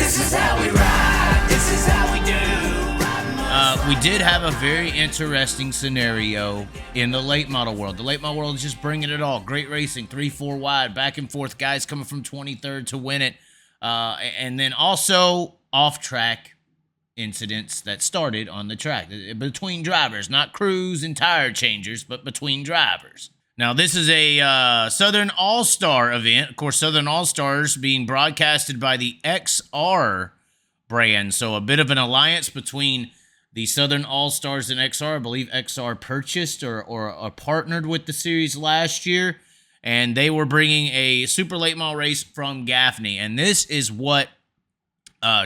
This is how we ride. This is how we do. We did have a very interesting scenario in the late model world. The late model world is just bringing it all. Great racing, 3-4 wide, back and forth, guys coming from 23rd to win it. And then also off-track incidents that started on the track between drivers, not crews and tire changers, but between drivers. Now, this is a Southern All-Star event. Of course, Southern All-Stars being broadcasted by the XR brand. So a bit of an alliance between the Southern All-Stars and XR. I believe XR purchased or partnered with the series last year. And they were bringing a super late model race from Gaffney. And this is what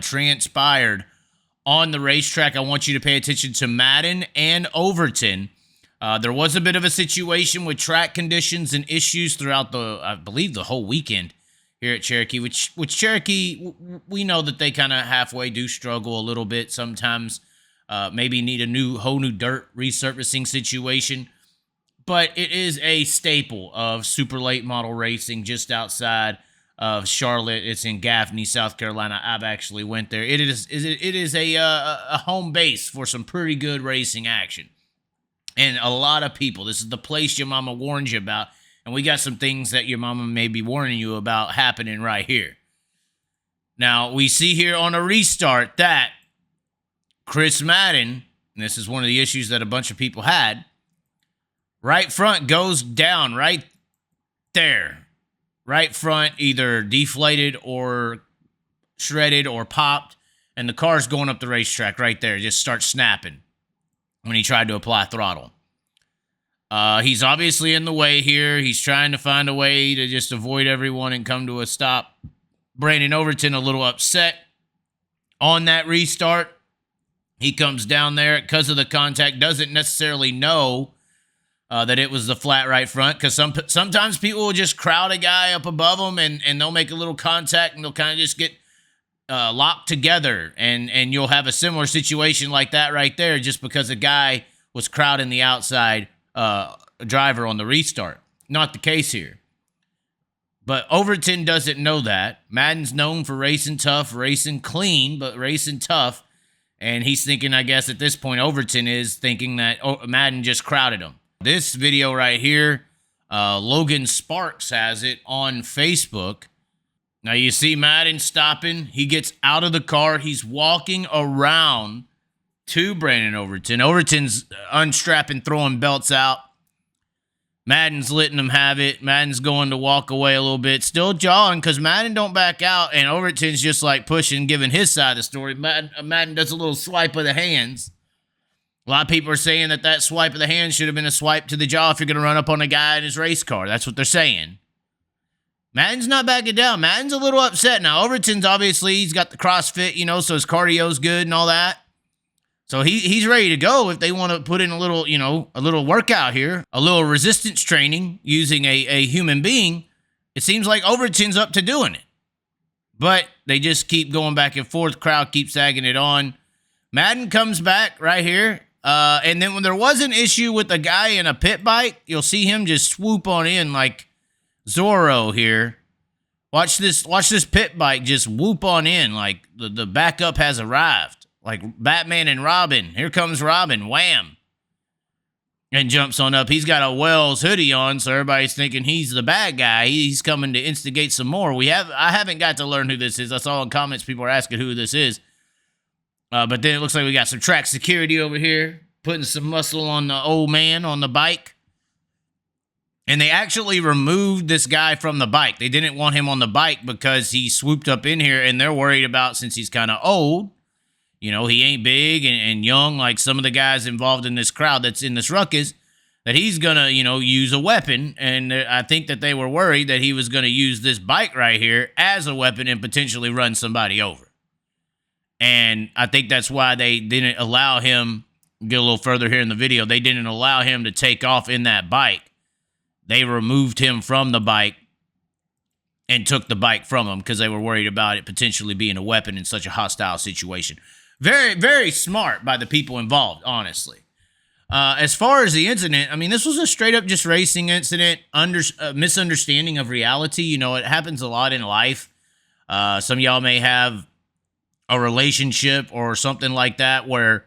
transpired on the racetrack. I want you to pay attention to Madden and Overton. There was a bit of a situation with track conditions and issues throughout I believe, the whole weekend here at Cherokee, which Cherokee, we know that they kind of halfway do struggle a little bit sometimes. Maybe need a whole new dirt resurfacing situation. But it is a staple of super late model racing just outside of Charlotte. It's in Gaffney, South Carolina. I've actually went there. It is a home base for some pretty good racing action. And a lot of people, this is the place your mama warns you about. And we got some things that your mama may be warning you about happening right here. Now, we see here on a restart that Chris Madden, and this is one of the issues that a bunch of people had, right front goes down right there. Right front either deflated or shredded or popped, and the car's going up the racetrack right there. Just starts snapping when he tried to apply throttle. He's obviously in the way here. He's trying to find a way to just avoid everyone and come to a stop. Brandon Overton a little upset on that restart. He comes down there because of the contact, doesn't necessarily know that it was the flat right front, because sometimes people will just crowd a guy up above them and they'll make a little contact and they'll kind of just get locked together, and you'll have a similar situation like that right there just because a guy was crowding the outside driver on the restart. Not the case here. But Overton doesn't know that. Madden's known for racing tough, racing clean, but racing tough. And he's thinking, I guess at this point, Overton is thinking that Madden just crowded him. This video right here, Logan Sparks has it on Facebook. Now you see Madden stopping. He gets out of the car. He's walking around to Brandon Overton. Overton's unstrapping, throwing belts out. Madden's letting him have it. Madden's going to walk away a little bit. Still jawing because Madden don't back out. And Overton's just like pushing, giving his side of the story. Madden does a little swipe of the hands. A lot of people are saying that swipe of the hands should have been a swipe to the jaw if you're going to run up on a guy in his race car. That's what they're saying. Madden's not backing down. Madden's a little upset now. Overton's obviously, he's got the CrossFit, so his cardio's good and all that. So he's ready to go if they want to put in a little workout here, a little resistance training using a human being. It seems like Overton's up to doing it. But they just keep going back and forth. Crowd keeps sagging it on. Madden comes back right here. And then when there was an issue with a guy in a pit bike, you'll see him just swoop on in like Zorro here. Watch this pit bike just whoop on in like the backup has arrived. Like Batman and Robin. Here comes Robin. Wham. And jumps on up. He's got a Wells hoodie on, so everybody's thinking he's the bad guy. He's coming to instigate some more. I haven't got to learn who this is. I saw in comments people are asking who this is. But then it looks like we got some track security over here, putting some muscle on the old man on the bike. And they actually removed this guy from the bike. They didn't want him on the bike because he swooped up in here, and they're worried about, since he's kind of old, he ain't big and young like some of the guys involved in this crowd that's in this ruckus, that he's going to, use a weapon. And I think that they were worried that he was going to use this bike right here as a weapon and potentially run somebody over. And I think that's why they didn't allow him, get a little further here in the video, they didn't allow him to take off in that bike. They removed him from the bike and took the bike from him because they were worried about it potentially being a weapon in such a hostile situation. Very, very smart by the people involved, honestly. As far as the incident, this was a straight-up just racing incident, misunderstanding of reality. It happens a lot in life. Some of y'all may have a relationship or something like that where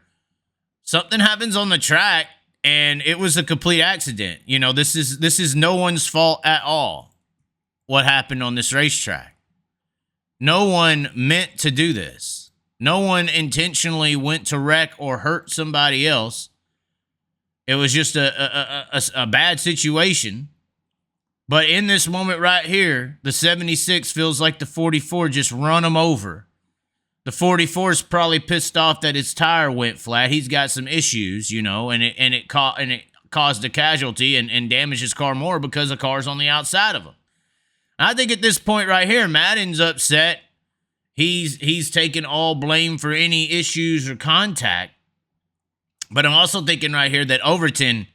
something happens on the track and it was a complete accident. You know, this is no one's fault at all. What happened on this racetrack? No one meant to do this. No one intentionally went to wreck or hurt somebody else. It was just a bad situation. But in this moment right here, the 76 feels like the 44 just run him over. The 44 is probably pissed off that his tire went flat. He's got some issues, you know, and it caused a casualty and damaged his car more because the car's on the outside of him. I think at this point right here, Madden's upset. He's taking all blame for any issues or contact. But I'm also thinking right here that Overton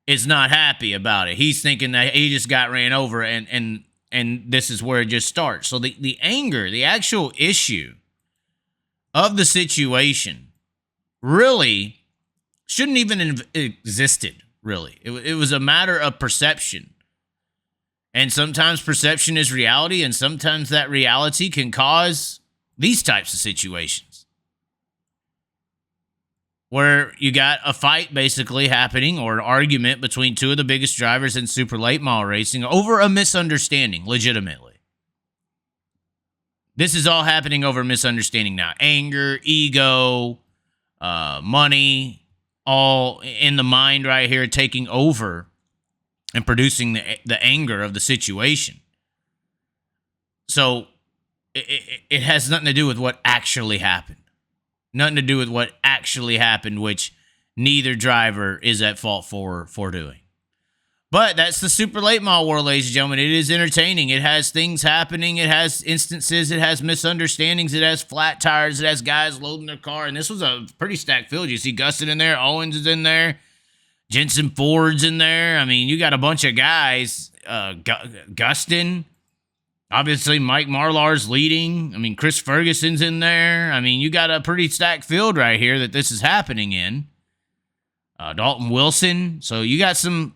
is not happy about it. He's thinking that he just got ran over and this is where it just starts. So the anger, the actual issue of the situation really shouldn't even have existed, really. It was a matter of perception. And sometimes perception is reality, and sometimes that reality can cause these types of situations where you got a fight basically happening or an argument between two of the biggest drivers in super late model racing over a misunderstanding, legitimately. This is all happening over misunderstanding now. Anger, ego, money, all in the mind right here taking over and producing the anger of the situation. So it has nothing to do with what actually happened. Nothing to do with what actually happened, which neither driver is at fault for doing. But that's the super late model world, ladies and gentlemen. It is entertaining. It has things happening. It has instances. It has misunderstandings. It has flat tires. It has guys loading their car. And this was a pretty stacked field. You see Gustin in there. Owens is in there. Jensen Ford's in there. I mean, you got a bunch of guys. Gustin. Obviously, Mike Marlar's leading. I mean, Chris Ferguson's in there. I mean, you got a pretty stacked field right here that this is happening in. Dalton Wilson. So you got some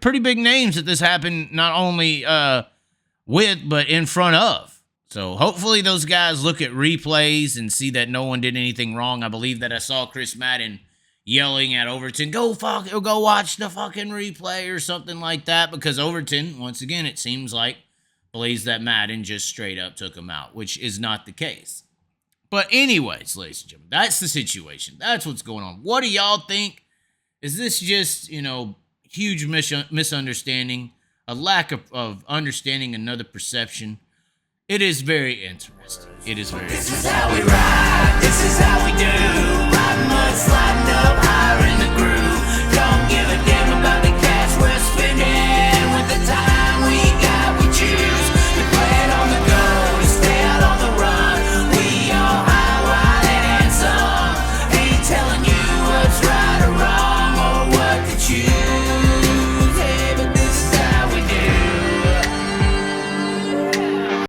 pretty big names that this happened not only with, but in front of. So hopefully those guys look at replays and see that no one did anything wrong. I believe that I saw Chris Madden yelling at Overton, go watch the fucking replay or something like that, because Overton, once again, it seems like, believes that Madden just straight up took him out, which is not the case. But anyways, ladies and gentlemen, that's the situation. That's what's going on. What do y'all think? Is this just, huge misunderstanding, a lack of understanding another perception? It is very interesting. It is very interesting. This is how we ride. This is how we do. Ride mud, sliding up